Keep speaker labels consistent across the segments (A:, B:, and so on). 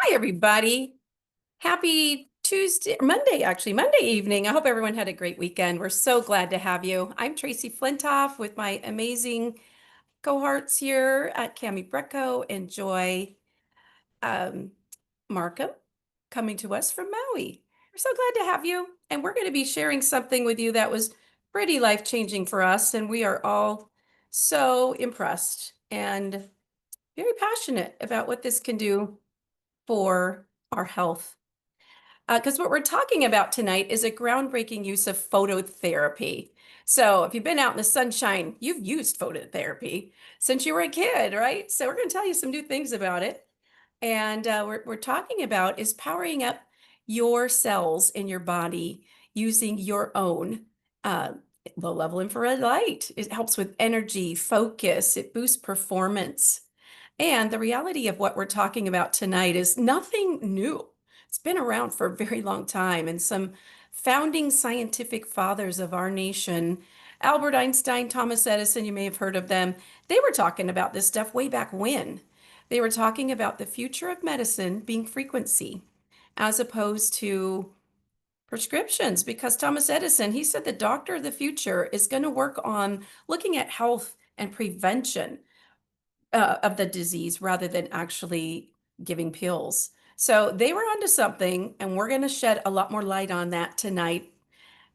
A: Hi, everybody. Happy Tuesday, Monday, actually, Monday evening. I hope everyone had a great weekend. We're so glad to have you. I'm Tracey Flintoff with my amazing cohorts here at Cami Brecco and Joy um, Markham coming to us from Maui. We're so glad to have you. And we're going to be sharing something with you that was pretty life-changing for us. And we are all so impressed and very passionate about what this can do for our health. Because what we're talking about tonight is a groundbreaking use of phototherapy. So, if you've been out in the sunshine, you've used phototherapy since you were a kid, right? So, we're going to tell you some new things about it. And we're talking about is powering up your cells in your body using your own uh, low level infrared light. It helps with energy, focus, it boosts performance. And the reality of what we're talking about tonight is nothing new. It's been around for a very long time. And some founding scientific fathers of our nation, Albert Einstein, Thomas Edison, you may have heard of them, they were talking about this stuff way back when. They were talking about the future of medicine being frequency as opposed to prescriptions, because Thomas Edison, he said the doctor of the future is going to work on looking at health and prevention of the disease rather than actually giving pills. So they were onto something, and we're going to shed a lot more light on that tonight.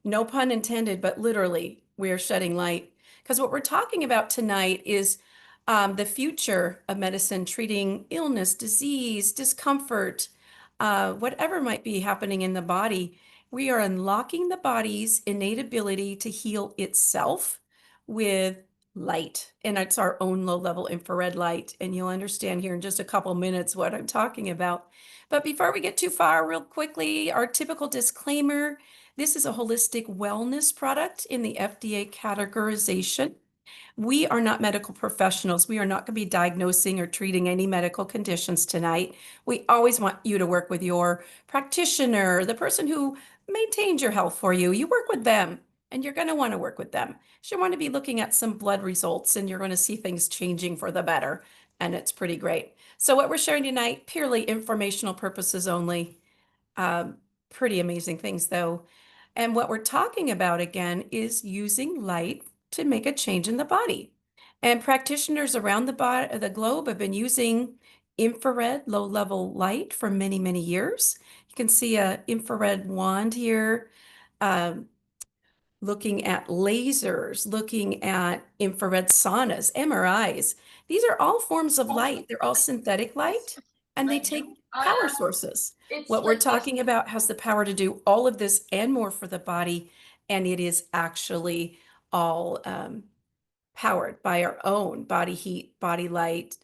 A: No pun intended, but literally, we are shedding light. Because what we're talking about tonight is the future of medicine treating illness, disease, discomfort, whatever might be happening in the body. We are unlocking the body's innate ability to heal itself with light. And it's our own low level infrared light. And you'll understand here in just a couple minutes what I'm talking about. But before we get too far, real quickly, our typical disclaimer. This is a holistic wellness product in the FDA categorization. We are not medical professionals. We are not going to be diagnosing or treating any medical conditions tonight. We always want you to work with your practitioner, the person who maintains your health for you. You work with them, and you're going to want to work with them. You want to be looking at some blood results, and you're going to see things changing for the better, and it's pretty great. So what we're sharing tonight, purely informational purposes only. Um, Pretty amazing things, though. And what we're talking about again is using light to make a change in the body. And practitioners around the globe have been using infrared low-level light for many, many years. You can see a infrared wand here. Um, Looking at lasers, looking at infrared saunas, MRIs. These are all forms of light. They're all synthetic light, and they take power sources. What we're talking about has the power to do all of this and more for the body, and it is actually all powered by our own body heat, body light,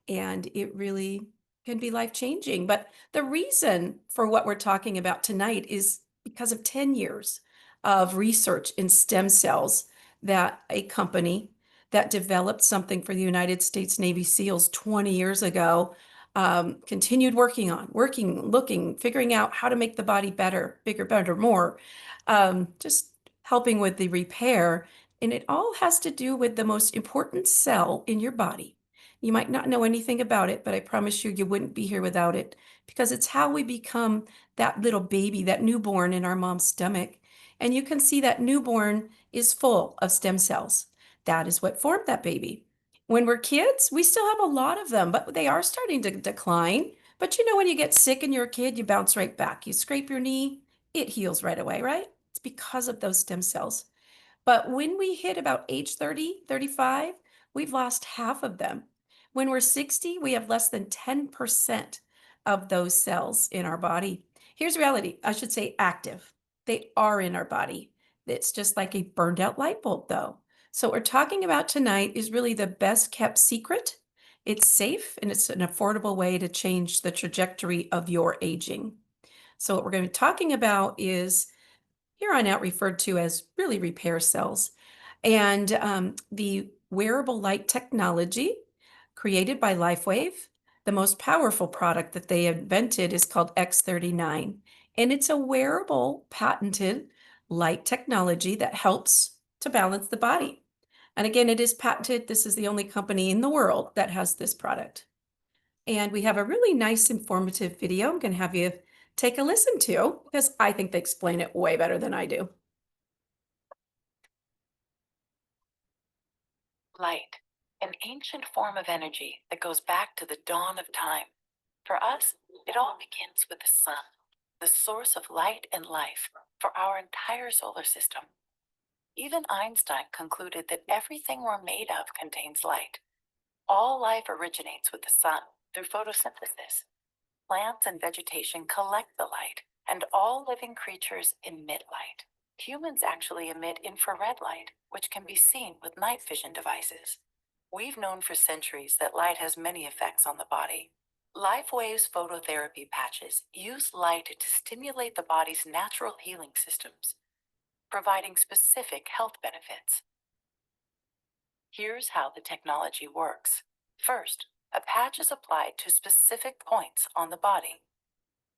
A: and it really can be life-changing. But the reason for what we're talking about tonight is because of 10 years of research in stem cells that a company that developed something for the United States Navy SEALs 20 years ago continued looking, figuring out how to make the body better, bigger, better, more, just helping with the repair. And it all has to do with the most important cell in your body. You might not know anything about it, but I promise you, you wouldn't be here without it, because it's how we become that little baby, that newborn in our mom's stomach. And you can see that newborn is full of stem cells. That is what formed that baby. When we're kids, we still have a lot of them, but they are starting to decline. But you know, when you get sick and you're a kid, you bounce right back. You scrape your knee, it heals right away, right? It's because of those stem cells. But when we hit about age 30, 35, we've lost half of them. When we're 60, we have less than 10% of those cells in our body. Here's reality, I should say active. They are in our body. It's just like a burned out light bulb, though. So, what we're talking about tonight is really the best kept secret. It's safe and it's an affordable way to change the trajectory of your aging. So, what we're going to be talking about is here on out referred to as really repair cells. And the wearable light technology created by LifeWave, the most powerful product that they invented is called X39. And it's a wearable, patented light technology that helps to balance the body. And again, it is patented. This is the only company in the world that has this product. And we have a really nice informative video I'm going to have you take a listen to because I think they explain it way better than I do.
B: Light, an ancient form of energy that goes back to the dawn of time. For us, it all begins with the sun, the source of light and life for our entire solar system. Even Einstein concluded that everything we're made of contains light. All life originates with the sun through photosynthesis. Plants and vegetation collect the light, and all living creatures emit light. Humans actually emit infrared light, which can be seen with night vision devices. We've known for centuries that light has many effects on the body. LifeWave's phototherapy patches use light to stimulate the body's natural healing systems, providing specific health benefits. Here's how the technology works. First, a patch is applied to specific points on the body.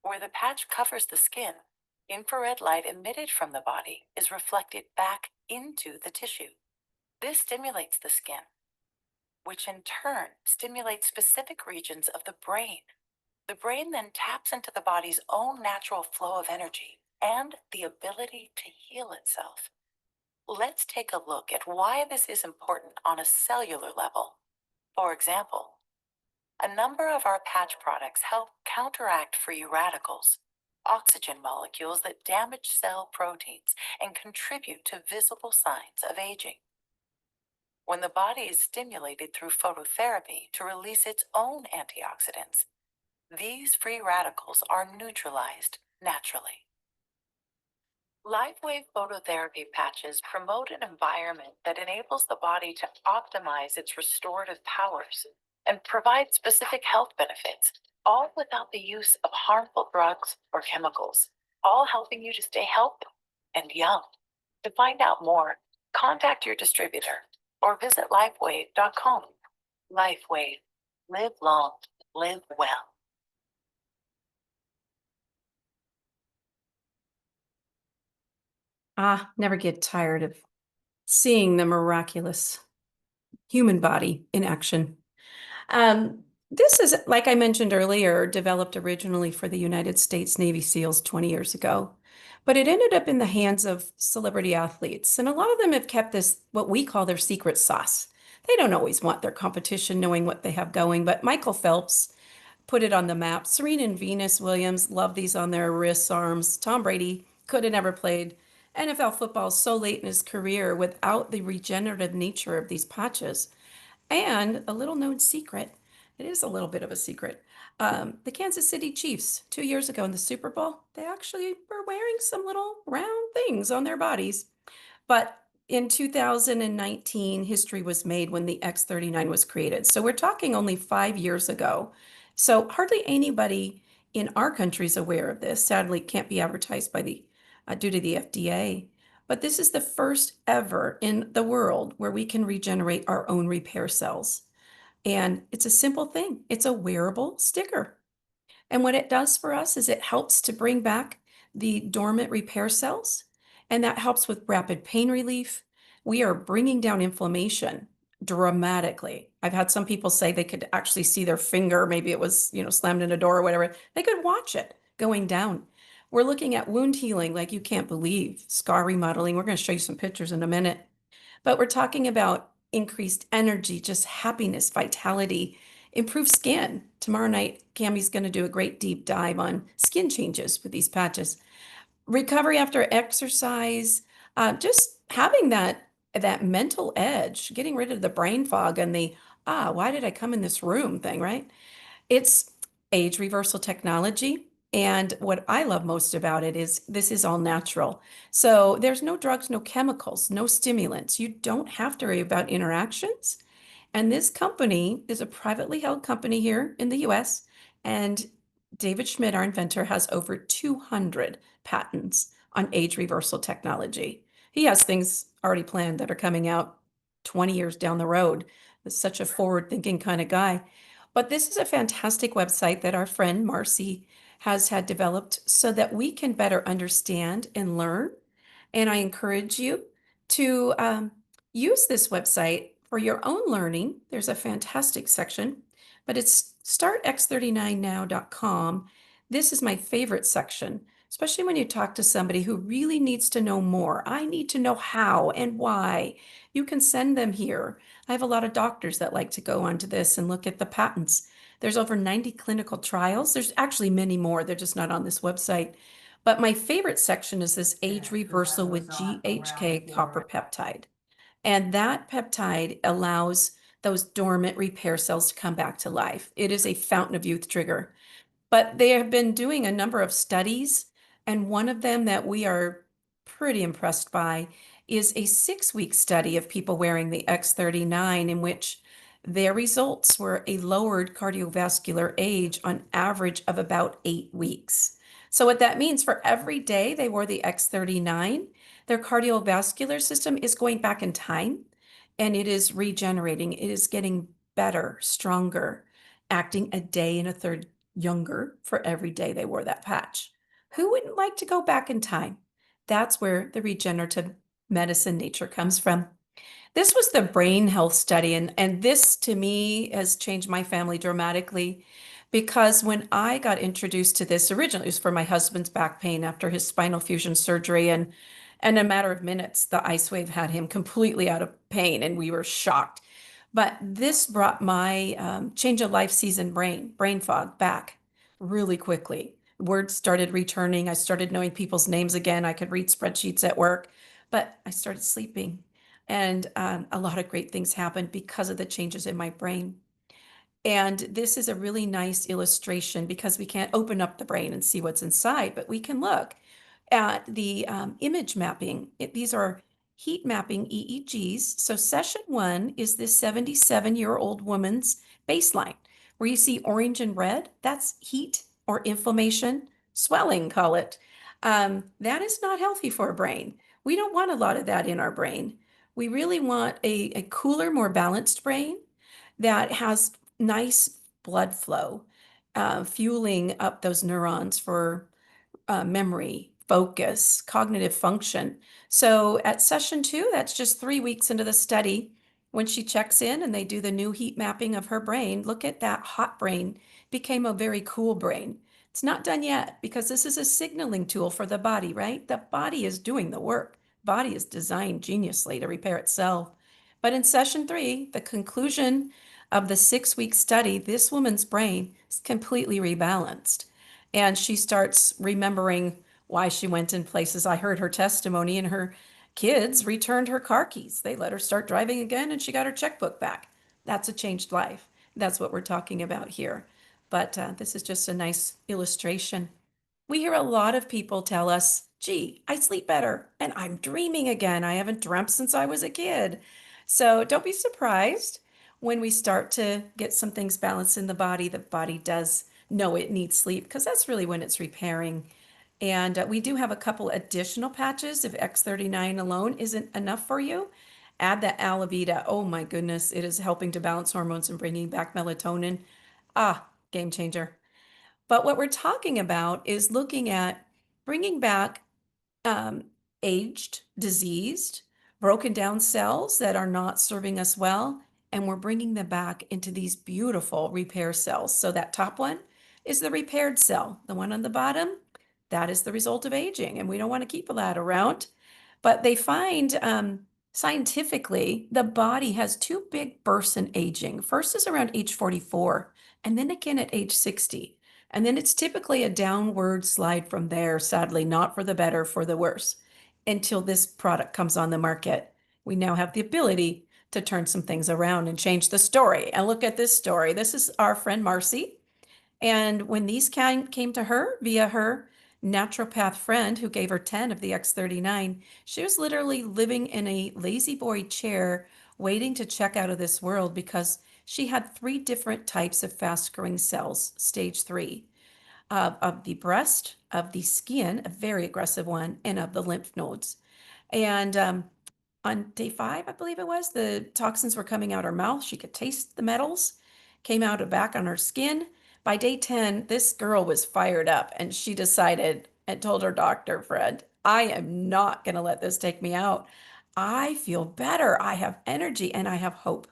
B: Where the patch covers the skin, infrared light emitted from the body is reflected back into the tissue. This stimulates the skin, which in turn stimulates specific regions of the brain. The brain then taps into the body's own natural flow of energy and the ability to heal itself. Let's take a look at why this is important on a cellular level. For example, a number of our patch products help counteract free radicals, oxygen molecules that damage cell proteins and contribute to visible signs of aging. When the body is stimulated through phototherapy to release its own antioxidants, these free radicals are neutralized naturally. LifeWave phototherapy patches promote an environment that enables the body to optimize its restorative powers and provide specific health benefits, all without the use of harmful drugs or chemicals, all helping you to stay healthy and young. To find out more, contact your distributor or visit lifewave.com. LifeWave. Live long, live well.
A: Never get tired of seeing the miraculous human body in action. This is, like I mentioned earlier, developed originally for the United States Navy SEALs 20 years ago, but it ended up in the hands of celebrity athletes. And a lot of them have kept this, what we call their secret sauce. They don't always want their competition knowing what they have going, but Michael Phelps put it on the map. Serena and Venus Williams love these on their wrists, arms. Tom Brady could have never played NFL football so late in his career without the regenerative nature of these patches. And a little known secret, it is a little bit of a secret. The Kansas City Chiefs, 2 years ago in the Super Bowl, they actually were wearing some little round things on their bodies. But in 2019, history was made when the X-39 was created. So we're talking only 5 years ago. So hardly anybody in our country is aware of this. Sadly, it can't be advertised by the due to the FDA. But this is the first ever in the world where we can regenerate our own repair cells. And it's a simple thing. It's a wearable sticker. And what it does for us is it helps to bring back the dormant repair cells, and that helps with rapid pain relief. We are bringing down inflammation dramatically. I've had some people say they could actually see their finger, maybe it was, slammed in a door or whatever. They could watch it going down. We're looking at wound healing like you can't believe, scar remodeling. We're going to show you some pictures in a minute. But we're talking about increased energy, just happiness, vitality, improved skin. Tomorrow night, Cammie's going to do a great deep dive on skin changes with these patches. Recovery after exercise, just having that mental edge, getting rid of the brain fog and the why did I come in this room thing, right? It's age reversal technology. And what I love most about it is this is all natural. So there's no drugs, no chemicals, no stimulants. You don't have to worry about interactions. And this company is a privately held company here in the US. And David Schmidt, our inventor, has over 200 patents on age reversal technology. He has things already planned that are coming out 20 years down the road. He's such a forward-thinking kind of guy. But this is a fantastic website that our friend Marcy has had developed so that we can better understand and learn. And I encourage you to use this website for your own learning. There's a fantastic section but it's startx39now.com. This is my favorite section, especially when you talk to somebody who really needs to know more. I need to know how and why. You can send them here. I have a lot of doctors that like to go onto this and look at the patents. There's over 90 clinical trials. There's actually many more. They're just not on this website. But my favorite section is this age
C: Yeah, because I
A: reversal with
C: was around
A: GHK
C: for
A: copper peptide. And that peptide allows those dormant repair cells to come back to life. It is a fountain of youth trigger. But they have been doing a number of studies, and one of them that we are pretty impressed by is a 6-week study of people wearing the X39, in which their results were a lowered cardiovascular age on average of about 8 weeks. So, what that means for every day they wore the X39, their cardiovascular system is going back in time and it is regenerating. It is getting better, stronger, acting a day and a third younger for every day they wore that patch. Who wouldn't like to go back in time? That's where the regenerative medicine nature comes from. This was the brain health study, and this to me has changed my family dramatically because when I got introduced to this originally, it was for my husband's back pain after his spinal fusion surgery, and in a matter of minutes, the ice wave had him completely out of pain, and we were shocked. But this brought my change of life season brain fog back really quickly. Words started returning. I started knowing people's names again. I could read spreadsheets at work, but I started sleeping. And a lot of great things happened because of the changes in my brain. And this is a really nice illustration because we can't open up the brain and see what's inside, but we can look at the image mapping. These are heat mapping EEGs. So session one is this 77-year-old woman's baseline, where you see orange and red. That's heat or inflammation, swelling, call it. That is not healthy for a brain. We don't want a lot of that in our brain. We really want a cooler, more balanced brain that has nice blood flow, fueling up those neurons for memory, focus, cognitive function. So at session two, that's just 3 weeks into the study. When she checks in and they do the new heat mapping of her brain, look at that hot brain became a very cool brain. It's not done yet because this is a signaling tool for the body, right? The body is doing the work. Body is designed geniusly to repair itself. But in session three, the conclusion of the 6-week study, this woman's brain is completely rebalanced. And she starts remembering why she went in places. I heard her testimony, and her kids returned her car keys. They let her start driving again, and she got her checkbook back. That's a changed life. That's what we're talking about here. But this is just a nice illustration. We hear a lot of people tell us, gee, I sleep better and I'm dreaming again. I haven't dreamt since I was a kid. So don't be surprised when we start to get some things balanced in the body. The body does know it needs sleep because that's really when it's repairing. And we do have a couple additional patches. If X39 alone isn't enough for you, add that Allevita. Oh my goodness, it is helping to balance hormones and bringing back melatonin. Ah, game changer. But what we're talking about is looking at bringing back um, aged, diseased, broken down cells that are not serving us well, and we're bringing them back into these beautiful repair cells. So that top one is the repaired cell. The one on the bottom, that is the result of aging, and we don't want to keep that around. But they find scientifically the body has two big bursts in aging. First is around age 44, and then again at age 60. And then it's typically a downward slide from there, sadly, not for the better, for the worse, until this product comes on the market. We now have the ability to turn some things around and change the story. And look at this story. This is our friend Marcy. And when these came to her via her naturopath friend who gave her 10 of the X39, she was literally living in a lazy boy chair waiting to check out of this world because she had 3 different types of fast growing cells, stage 3, of the breast, of the skin, a very aggressive one, and of the lymph nodes. And on day 5, I believe it was, the toxins were coming out her mouth. She could taste the metals, came out of back on her skin. By day 10, this girl was fired up and she decided and told her doctor, Fred, I am not going to let this take me out. I feel better. I have energy and I have hope.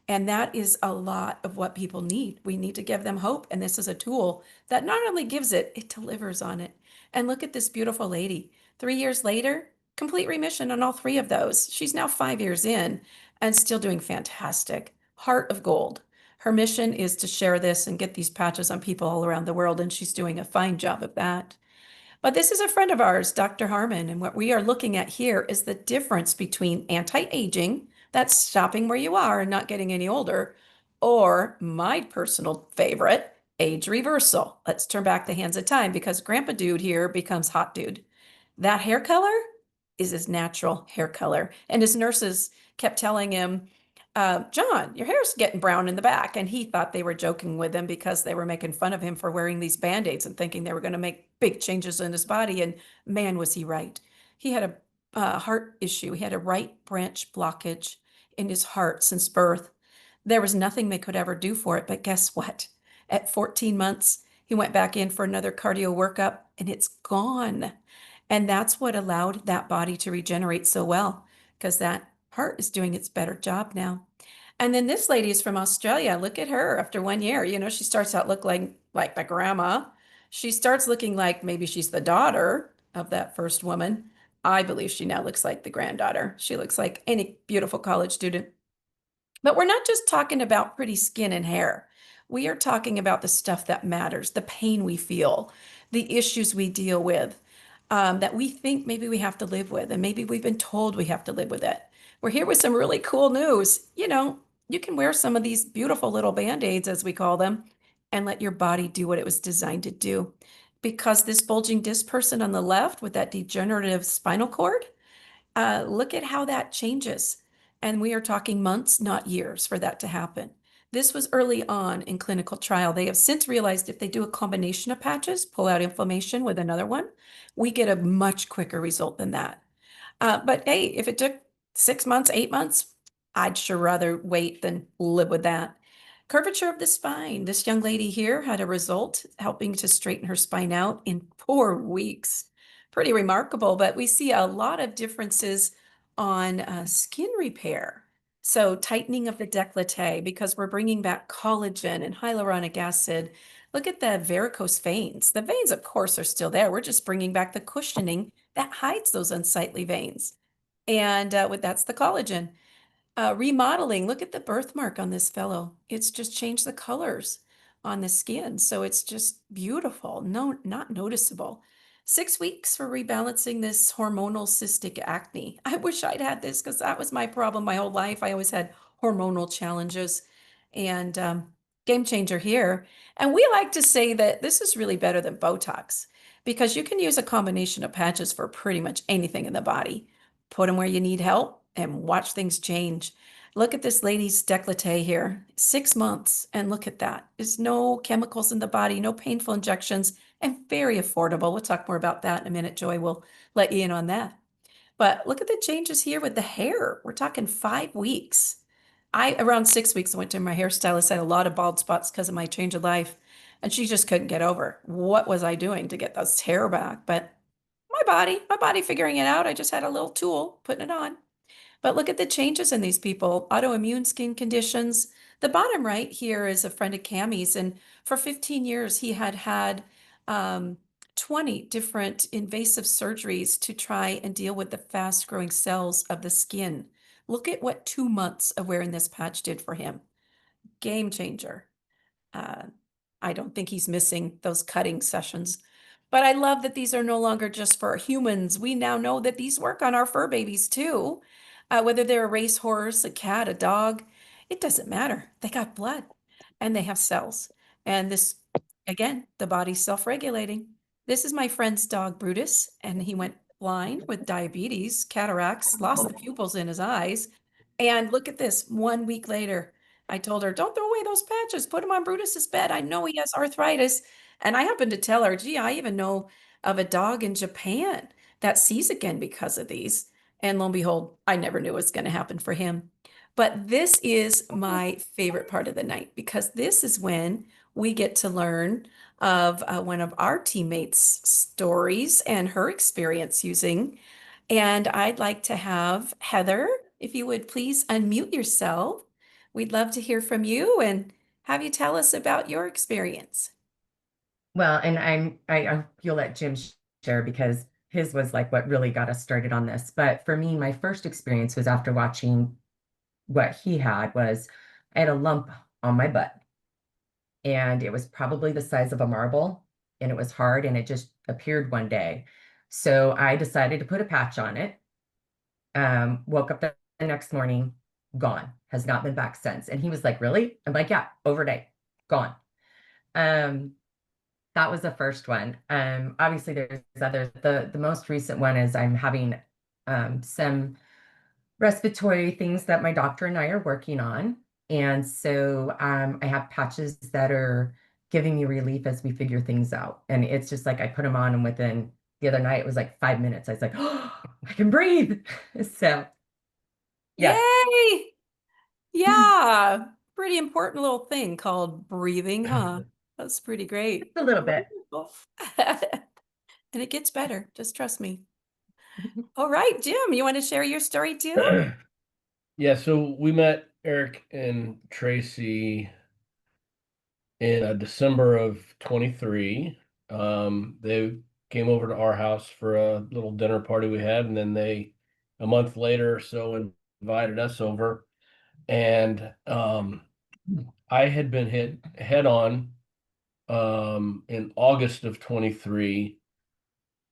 A: And that is a lot of what people need. We need to give them hope. And this is a tool that not only gives it, it delivers on it. And look at this beautiful lady. 3 years later, complete remission on all three of those. She's now 5 years in and still doing fantastic. Heart of gold. Her mission is to share this and get these patches on people all around the world, and she's doing a fine job of that. But this is a friend of ours, Dr. Harmon, and what we are looking at here is the difference between anti-aging, that's stopping where you are and not getting any older, or my personal favorite, age reversal. Let's turn back the hands of time because Grandpa Dude here becomes Hot Dude. That hair color is his natural hair color. And his nurses kept telling him, John, your hair's getting brown in the back. And he thought they were joking with him because they were making fun of him for wearing these band-aids and thinking they were going to make big changes in his body. And man, was he right. He had a heart issue. He had a right branch blockage in his heart since birth. There was nothing they could ever do for it. But guess what? At 14 months, he went back in for another cardio workup and it's gone. And that's what allowed that body to regenerate so well because that heart is doing its better job now. And then this lady is from Australia. Look at her after 1 year. She starts out look like the grandma. She starts looking like maybe she's the daughter of that first woman. I believe she now looks like the granddaughter. She looks like any beautiful college student. But we're not just talking about pretty skin and hair. We are talking about the stuff that matters, the pain we feel, the issues we deal with, that we think maybe we have to live with, and maybe we've been told we have to live with it. We're here with some really cool news. You can wear some of these beautiful little band-aids, as we call them, and let your body do what it was designed to do. Because this bulging disc person on the left with that degenerative spinal cord, look at how that changes. And we are talking months, not years, for that to happen. This was early on in clinical trial. They have since realized if they do a combination of patches, pull out inflammation with another one, we get a much quicker result than that. But hey, if it took 6 months, 8 months, I'd sure rather wait than live with that. Curvature of the spine. This young lady here had a result helping to straighten her spine out in 4 weeks. Pretty remarkable, but we see a lot of differences on skin repair. So tightening of the décolleté because we're bringing back collagen and hyaluronic acid. Look at the varicose veins. The veins, of course, are still there. We're just bringing back the cushioning that hides those unsightly veins. And that's the collagen. Remodeling, look at the birthmark on this fellow. It's just changed the colors on the skin. So it's just beautiful. No, not noticeable. 6 weeks for rebalancing this hormonal cystic acne. I wish I'd had this because that was my problem my whole life. I always had hormonal challenges and game changer here. And we like to say that this is really better than Botox because you can use a combination of patches for pretty much anything in the body. Put them where you need help and watch things change. Look at this lady's décolleté here, 6 months, and look at that. There's no chemicals in the body, no painful injections, and very affordable. We'll talk more about that in a minute. Joy will let you in on that. But look at the changes here with the hair. We're talking 5 weeks. Around 6 weeks, I went to my hairstylist, had a lot of bald spots because of my change of life, and she just couldn't get over what was I doing to get those hair back. But my body figuring it out. I just had a little tool putting it on. But look at the changes in these people, autoimmune skin conditions. The bottom right here is a friend of Cammie's, and for 15 years he had had 20 different invasive surgeries to try and deal with the fast-growing cells of the skin. Look at what 2 months of wearing this patch did for him. Game changer. Uh, I don't think he's missing those cutting sessions. But I love that these are no longer just for humans. We now know that these work on our fur babies too. Whether they're a racehorse, a cat, a dog, it doesn't matter. They got blood and they have cells. And this, again, the body's self-regulating. This is my friend's dog, Brutus, and he went blind with diabetes, cataracts, lost the pupils in his eyes. And look at this, 1 week later, I told her, don't throw away those patches. Put them on Brutus's bed. I know he has arthritis. And I happened to tell her, gee, I even know of a dog in Japan that sees again because of these. And lo and behold, I never knew it was going to happen for him. But this is my favorite part of the night because this is when we get to learn of one of our teammates' stories and her experience using. And I'd like to have Heather, if you would please unmute yourself. we'd love to hear from you and have you tell us about your experience.
C: Well, and you'll let Jim share because his was like what really got us started on this. But for me, my first experience was after watching what he had was I had a lump on my butt and it was probably the size of a marble and it was hard and it just appeared one day. So I decided to put a patch on it. Woke up the next morning, gone, has not been back since. And he was like, "Really?" I'm like, "Yeah, overnight, gone." Um, that was the first one. Obviously there's others. The most recent one is I'm having some respiratory things that my doctor and I are working on. And so I have patches that are giving me relief as we figure things out. And it's just like I put them on, and within the other night, it was like 5 minutes. I was like, "Oh, I can breathe." So, yeah,
A: Yay! Yeah, pretty important little thing called breathing, huh? That's pretty great.
C: a little bit.
A: Wonderful. And it gets better, just trust me. All right, Jim, you want to share your story too?
D: Yeah, so we met Eric and Tracy in December of 23. They came over to our house for a little dinner party we had, and then a month later or so, invited us over. And I had been hit head on in August of 23.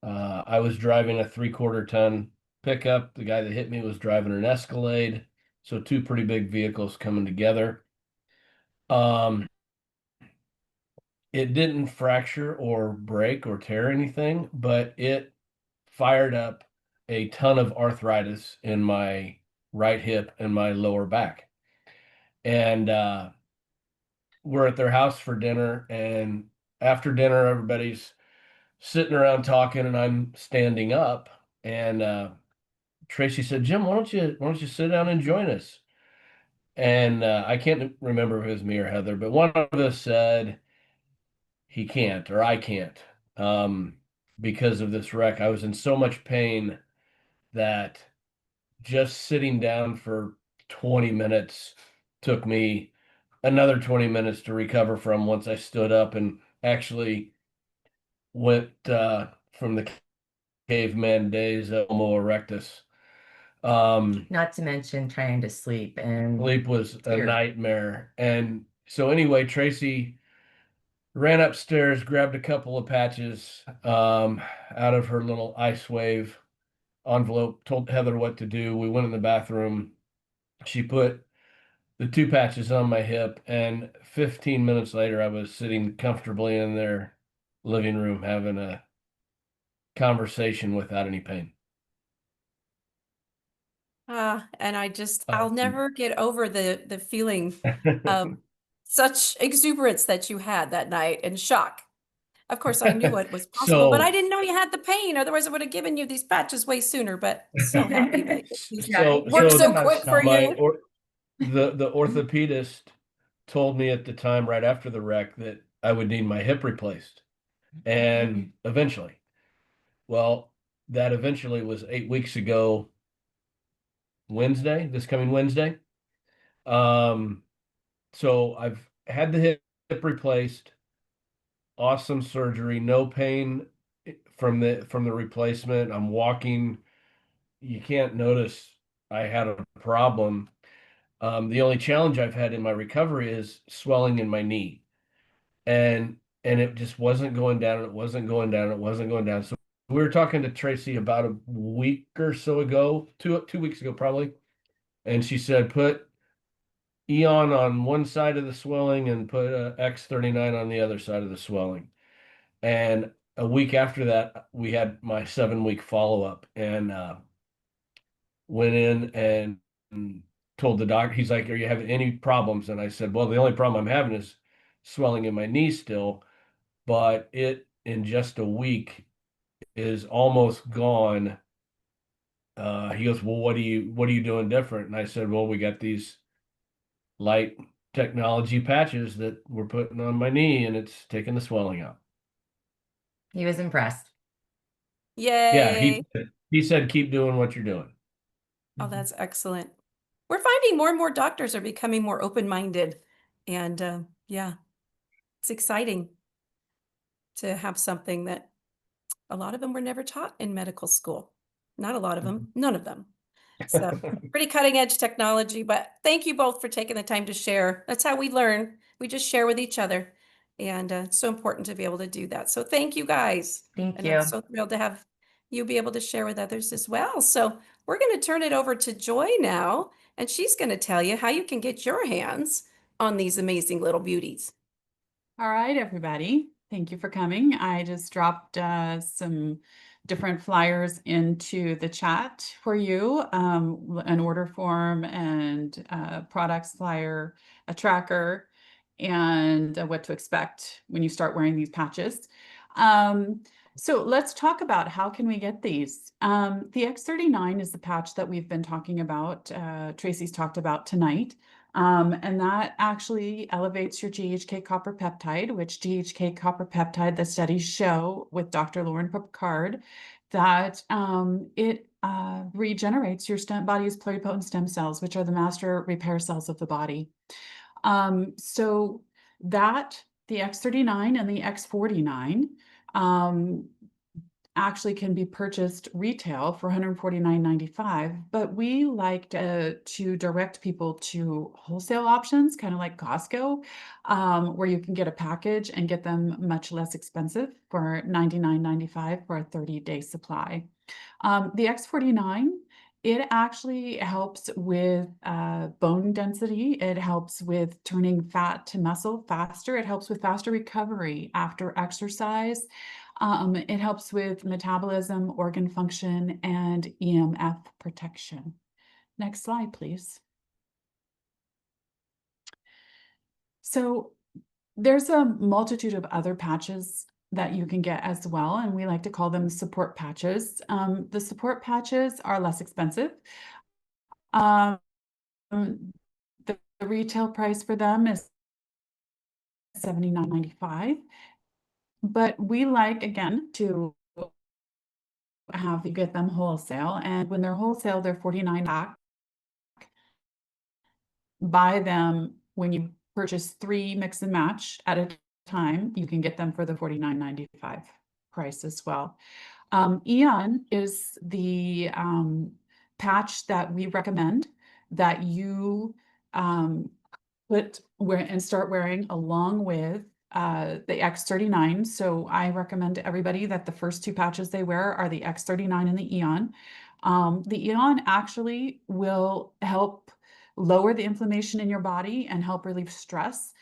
D: I was driving a 3/4 ton pickup. The guy that hit me was driving an Escalade. So two pretty big vehicles coming together. Um, it didn't fracture or break or tear anything, but it fired up a ton of arthritis in my right hip and my lower back. And we're at their house for dinner, and after dinner, everybody's sitting around talking, and I'm standing up. And Tracy said, "Jim, why don't you sit down and join us?" And I can't remember if it was me or Heather, but one of us said he can't or I can't um, because of this wreck. I was in so much pain that just sitting down for 20 minutes took me another 20 minutes to recover from once I stood up and actually went from the caveman days of Homo erectus.
C: Not to mention trying to sleep and
D: Sleep was a
C: fear.
D: nightmare. And so anyway, Tracy ran upstairs, grabbed a couple of patches out of her little ice wave envelope, told Heather what to do. We went in the bathroom. She put the two patches on my hip, and 15 minutes later, I was sitting comfortably in their living room having a conversation without any pain.
A: And I'll
D: Um,
A: never get over the feeling of such exuberance that you had that night and shock. Of course, I knew what was possible, but I
D: so,
A: didn't know you had the pain. Otherwise, I would have given you these patches way sooner, but so happy that these
C: Yeah,
D: so,
C: he
A: work
C: told
A: so
C: him
D: so
C: about
A: quick for
C: shock.
D: my
A: you.
D: or the orthopedist told me at the time, right after the wreck, that I would need my hip replaced, and eventually. Well, that eventually was 8 weeks ago, Wednesday, this coming Wednesday. Um, so I've had the hip replaced, awesome surgery, no pain from the replacement. I'm walking. You can't notice I had a problem. The only challenge I've had in my recovery is swelling in my knee. And it just wasn't going down, it wasn't going down, it wasn't going down. So we were talking to Tracy about a week or so ago, 2 weeks ago probably, and she said put Eon on one side of the swelling and put X39 on the other side of the swelling. And a week after that, we had my 7 week follow up, and went in and told the doctor. He's like, "Are you having any problems?" And I said, "Well, the only problem I'm having is swelling in my knee still, but it in just a week is almost gone." He goes, "Well, what are you doing different?" And I said, "Well, we got these light technology patches that we're putting on my knee, and it's taking the swelling out."
C: He was impressed.
D: Yeah,
A: Yay.
D: he said, "Keep doing what you're doing."
A: Oh, that's excellent. We're finding finding more and more doctors are becoming more open-minded. And yeah, it's exciting to have something that a lot of them were never taught in medical school. Not a lot of them, none of them. So pretty cutting edge technology, but thank you both for taking the time to share. That's how we learn. We just share with each other. And it's so important to be able to do that. So thank you guys.
C: Thank
A: And I'm
C: you.
A: so thrilled to have you be able to share with others as well. So we're going to turn it over to Joy now, and she's going to tell you how you can get your hands on these amazing little beauties.
E: All right, everybody. Thank you for coming. I just dropped some different flyers into the chat for you, an order form and products flyer, a tracker, and what to expect when you start wearing these patches. So let's talk about how can we get these. The X39 is the patch that we've been talking about, Tracey's talked about tonight. And that actually elevates your GHK copper peptide, which GHK copper peptide, the studies show with Dr. Lauren Picard, that it regenerates your body's pluripotent stem cells, which are the master repair cells of the body. So that the X39 and the X49 actually can be purchased retail for $149.95, but we like to direct people to wholesale options, kind of like Costco, where you can get a package and get them much less expensive for $99.95 for a 30-day supply. The X49, it actually helps with bone density. It helps with turning fat to muscle faster. It helps with faster recovery after exercise. It helps with metabolism, organ function, and EMF protection. Next slide, please. So there's a multitude of other patches that you can get as well, and we like to call them support patches. The support patches are less expensive. The retail price for them is $79.95. But we like, again, to have you get them wholesale. And when they're wholesale, they're $49 back. Buy them when you purchase 3 mix and match at a time. You can get them for the $49.95 price as well. Eon is the patch that we recommend that you wear and start wearing along with the X39. So I recommend to everybody that the first 2 patches they wear are the X39 and the Eon. The Eon actually will help lower the inflammation in your body and help relieve stress.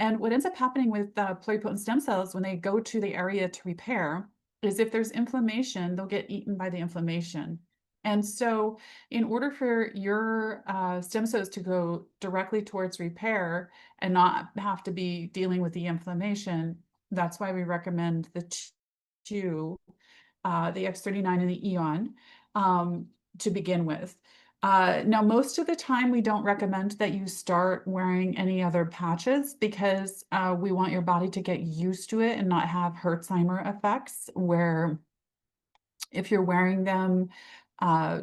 E: And what ends up happening with pluripotent stem cells when they go to the area to repair is if there's inflammation, they'll get eaten by the inflammation. And so in order for your stem cells to go directly towards repair and not have to be dealing with the inflammation, that's why we recommend the two, the X39 and the Eon, to begin with. Now, most of the time, we don't recommend that you start wearing any other patches because we want your body to get used to it and not have Herxheimer effects, where if you're wearing them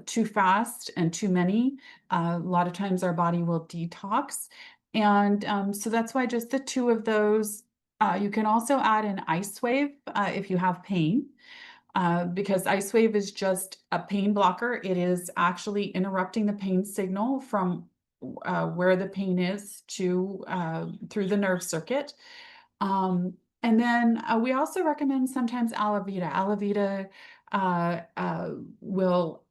E: too fast and too many, a lot of times our body will detox. And so that's why just the 2 of those. You can also add an ice wave if you have pain. Because ice wave is just a pain blocker. It is actually interrupting the pain signal from where the pain is to through the nerve circuit. And then we also recommend sometimes Alevita. Alevita will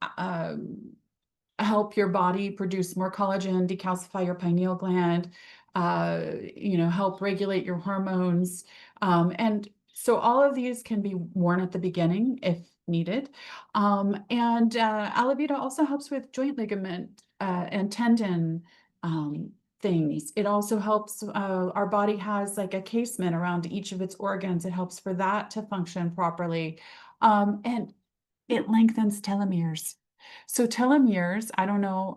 E: help your body produce more collagen, decalcify your pineal gland, help regulate your hormones. And so all of these can be worn at the beginning if needed. And Alevita also helps with joint ligament and tendon things. It also helps, our body has like a casement around each of its organs. It helps for that to function properly. And it lengthens telomeres. So telomeres, I don't know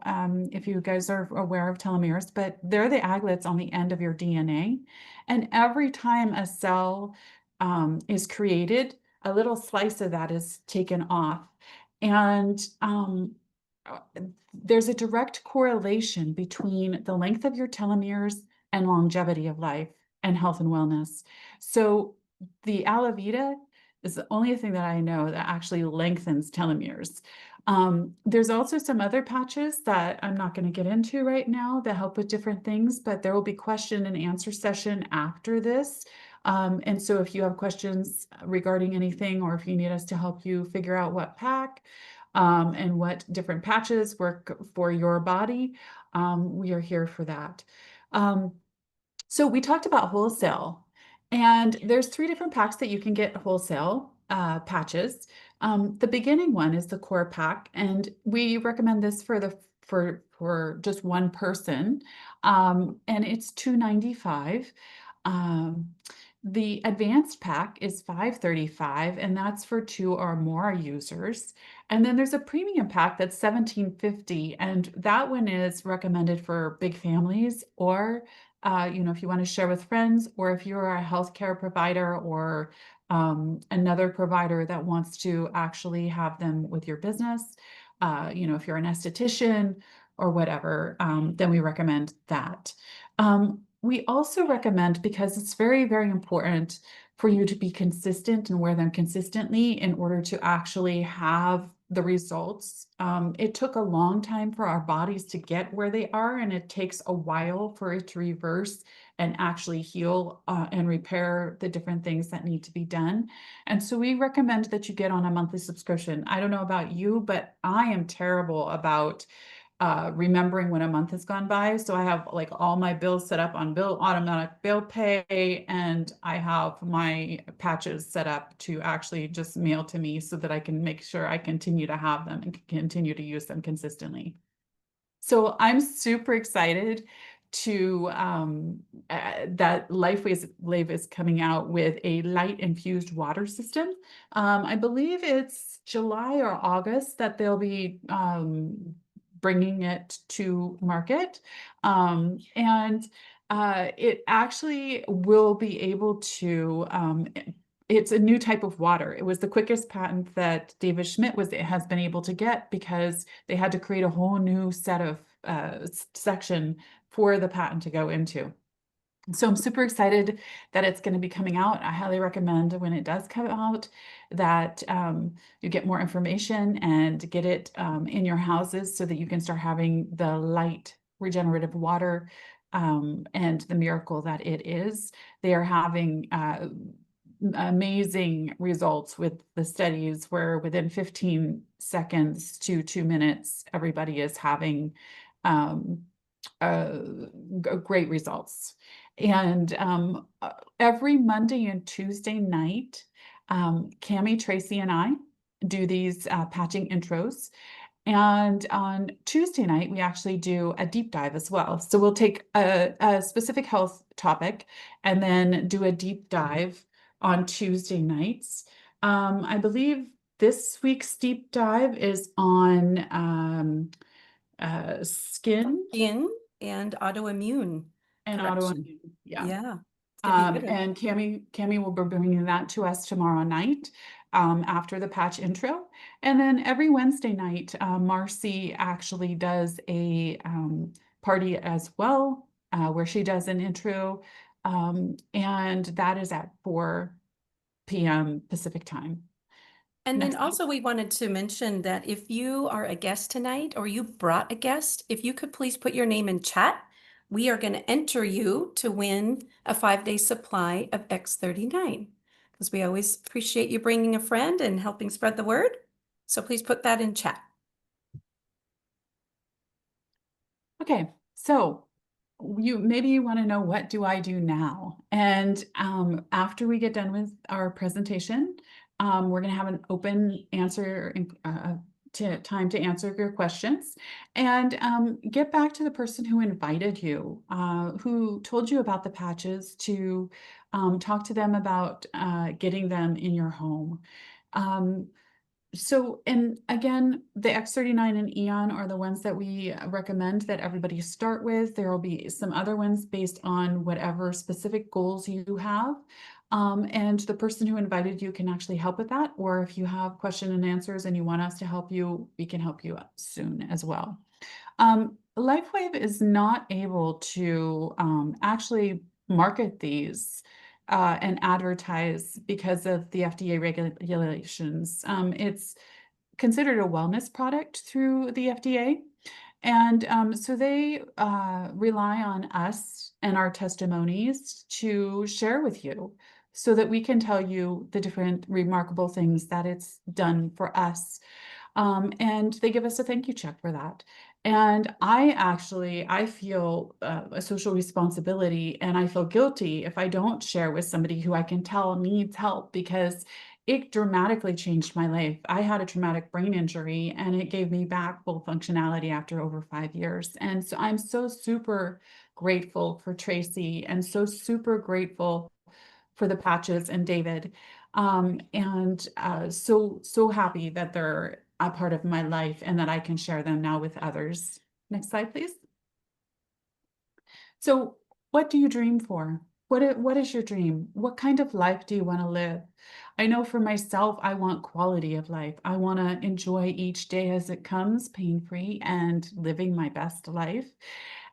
E: if you guys are aware of telomeres, but they're the aglets on the end of your DNA. And every time a cell is created, a little slice of that is taken off. And there's a direct correlation between the length of your telomeres and longevity of life and health and wellness. So the Alavita is the only thing that I know that actually lengthens telomeres. There's also some other patches that I'm not going to get into right now that help with different things, but there will be question and answer session after this. And so if you have questions regarding anything, or if you need us to help you figure out what pack, and what different patches work for your body, we are here for that. So we talked about wholesale, and there's 3 different packs that you can get wholesale patches. The beginning one is the core pack, and we recommend this for just one person, and it's $295. The advanced pack is $535, and that's for 2 or more users. And then there's a premium pack that's $1750, and that one is recommended for big families, or if you want to share with friends, or if you're a healthcare provider or another provider that wants to actually have them with your business. If you're an esthetician or whatever, then we recommend that. We also recommend, because it's very, very important for you to be consistent and wear them consistently in order to actually have the results. It took a long time for our bodies to get where they are, and it takes a while for it to reverse and actually heal and repair the different things that need to be done. And so we recommend that you get on a monthly subscription. I don't know about you, but I am terrible about remembering when a month has gone by. So I have like all my bills set up on automatic bill pay, and I have my patches set up to actually just mail to me so that I can make sure I continue to have them and continue to use them consistently. So I'm super excited to that Life is coming out with a light infused water system. I believe it's July or August that they'll be bringing it to market. And it actually will be able to, it's a new type of water. It was the quickest patent that David Schmidt has been able to get, because they had to create a whole new set of section for the patent to go into. So I'm super excited that it's going to be coming out. I highly recommend, when it does come out, that you get more information and get it in your houses so that you can start having the light regenerative water and the miracle that it is. They are having amazing results with the studies where within 15 seconds to 2 minutes, everybody is having great results. And every Monday and Tuesday night, Cami, Tracey, and I do these patching intros. And on Tuesday night, we actually do a deep dive as well. So we'll take a specific health topic and then do a deep dive on Tuesday nights. I believe this week's deep dive is on skin
A: and autoimmune
E: and
A: correction.
E: autoimmune. Yeah.
A: Yeah. It's gonna be good.
E: And Cami will be bringing that to us tomorrow night after the patch intro. And then every Wednesday night, Marcy actually does a party as well, where she does an intro. And that is at 4 p.m. Pacific time.
A: And then
E: Next.
A: also we wanted to mention that if you are a guest tonight, or you brought a guest, if you could please put your name in chat, we are going to enter you to win a 5-day supply of X39, because we always appreciate you bringing a friend and helping spread the word. So please put that in chat.
E: Okay, so maybe you want to know, what do I do now? And after we get done with our presentation, we're going to have an open answer time to answer your questions, and get back to the person who invited you, who told you about the patches, to talk to them about getting them in your home. So, and again, the X39 and Eon are the ones that we recommend that everybody start with. There will be some other ones based on whatever specific goals you have. And the person who invited you can actually help with that. Or if you have question and answers and you want us to help you, we can help you soon as well. LifeWave is not able to actually market these and advertise because of the FDA regulations. It's considered a wellness product through the FDA. And so they rely on us and our testimonies to share with you so that we can tell you the different remarkable things that it's done for us. And they give us a thank you check for that. And I feel a social responsibility, and I feel guilty if I don't share with somebody who I can tell needs help, because it dramatically changed my life. I had a traumatic brain injury and it gave me back full functionality after over 5 years. And so I'm so super grateful for Tracey and so super grateful for the patches and David. So happy that they're a part of my life and that I can share them now with others. Next slide, please. So what do you dream for? What is your dream? What kind of life do you want to live? I know for myself, I want quality of life. I want to enjoy each day as it comes, pain-free and living my best life.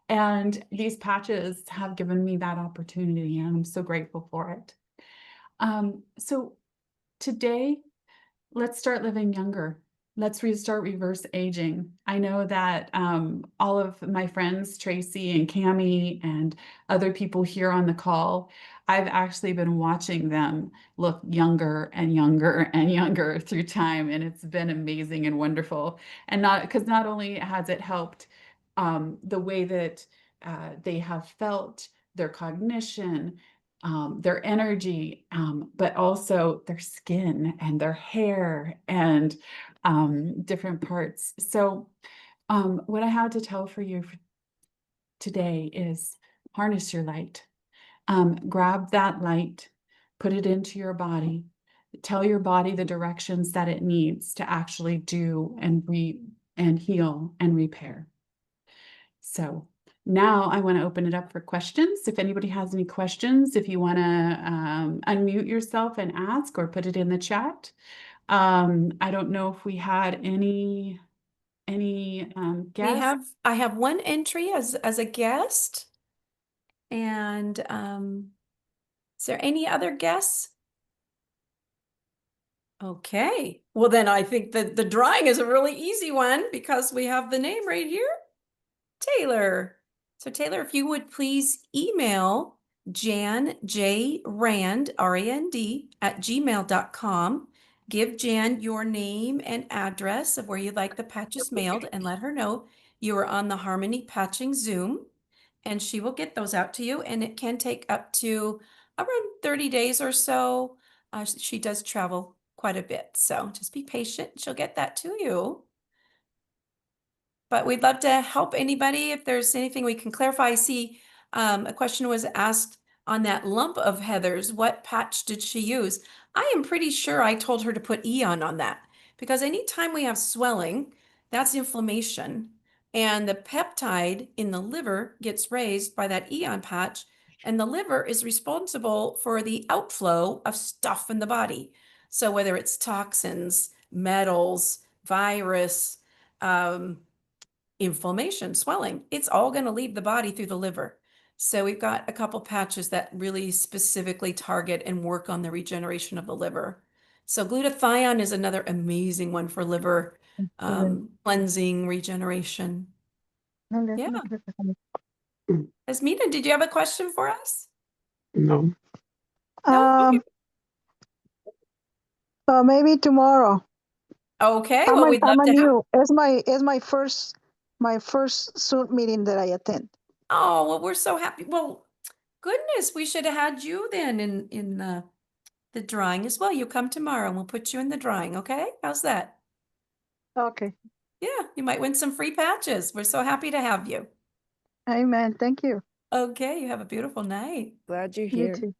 E: And these patches have given me that opportunity, and I'm so grateful for it. So today, let's start living younger. Let's start reverse aging. I know that all of my friends, Tracey and Cami and other people here on the call, I've actually been watching them look younger and younger and younger through time. And it's been amazing and wonderful. And not only has it helped the way that they have felt, their cognition, their energy, but also their skin and their hair and different parts. So what I had to tell for you today is harness your light. Grab that light, put it into your body, tell your body the directions that it needs to actually do and heal and repair. So now I want to open it up for questions. If anybody has any questions, if you want to unmute yourself and ask or put it in the chat. I don't know if we had any guests.
A: I have one entry as a guest. And is there any other guests? Okay. Well, then I think that the drawing is a really easy one because we have the name right here. Taylor. So Taylor, if you would please email Jan J Rand, R-A-N-D, @gmail.com. Give Jan your name and address of where you'd like the patches mailed and let her know you are on the Harmony Patching Zoom, and she will get those out to you. And it can take up to around 30 days or so. She does travel quite a bit, so just be patient. She'll get that to you. But we'd love to help anybody if there's anything we can clarify. I see a question was asked on that lump of Heather's. What patch did she use? I am pretty sure I told her to put Eon on that, because anytime we have swelling, that's inflammation. And the peptide in the liver gets raised by that Eon patch. And the liver is responsible for the outflow of stuff in the body. So whether it's toxins, metals, virus, inflammation, swelling, it's all going to leave the body through the liver. So we've got a couple patches that really specifically target and work on the regeneration of the liver. So glutathione is another amazing one for liver cleansing, regeneration. Yeah. Esmina, did you have a question for us?
F: No.
A: No?
F: Maybe tomorrow.
A: Okay, well, we'd love to have.
F: It's my first Zoom meeting that I attend.
A: Oh, well, we're so happy. Well, goodness, we should have had you then in the drawing as well. You come tomorrow and we'll put you in the drawing, okay? How's that?
F: Okay.
A: Yeah, you might win some free patches. We're so happy to have you.
F: Amen. Thank you.
A: Okay, you have a beautiful night.
G: Glad you're
F: You
G: here.
F: too.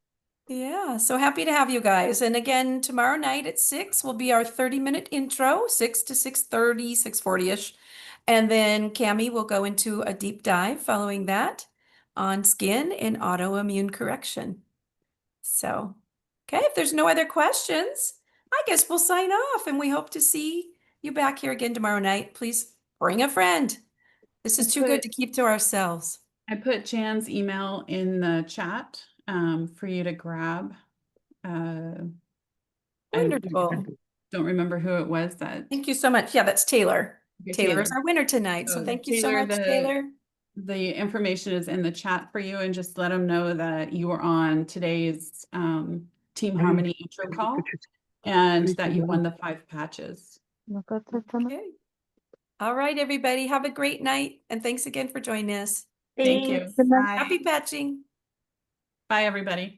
A: Yeah, so happy to have you guys. And again, tomorrow night at 6 will be our 30-minute intro, 6 to 6:30, 6:40-ish. And then Cami will go into a deep dive following that on skin and autoimmune correction. So Okay, if there's no other questions, I guess we'll sign off and we hope to see you back here again tomorrow night. Please bring a friend. This is too good to keep to ourselves.
E: I put Jan's email in the chat for you to grab. I
A: Wonderful.
E: don't remember who it was that.
A: Thank you so much. Yeah, that's Taylor.
E: Okay,
A: Taylor is our winner tonight. So
E: So
A: thank you so
E: Taylor,
A: much, Taylor.
E: The information is in the chat for you, and just let them know that you are on today's Team Harmony intro call and that you won the 5 patches.
A: Okay. All right, everybody. Have a great night. And thanks again for joining us.
E: Thank you.
F: Good night.
A: Happy patching.
E: Bye, everybody.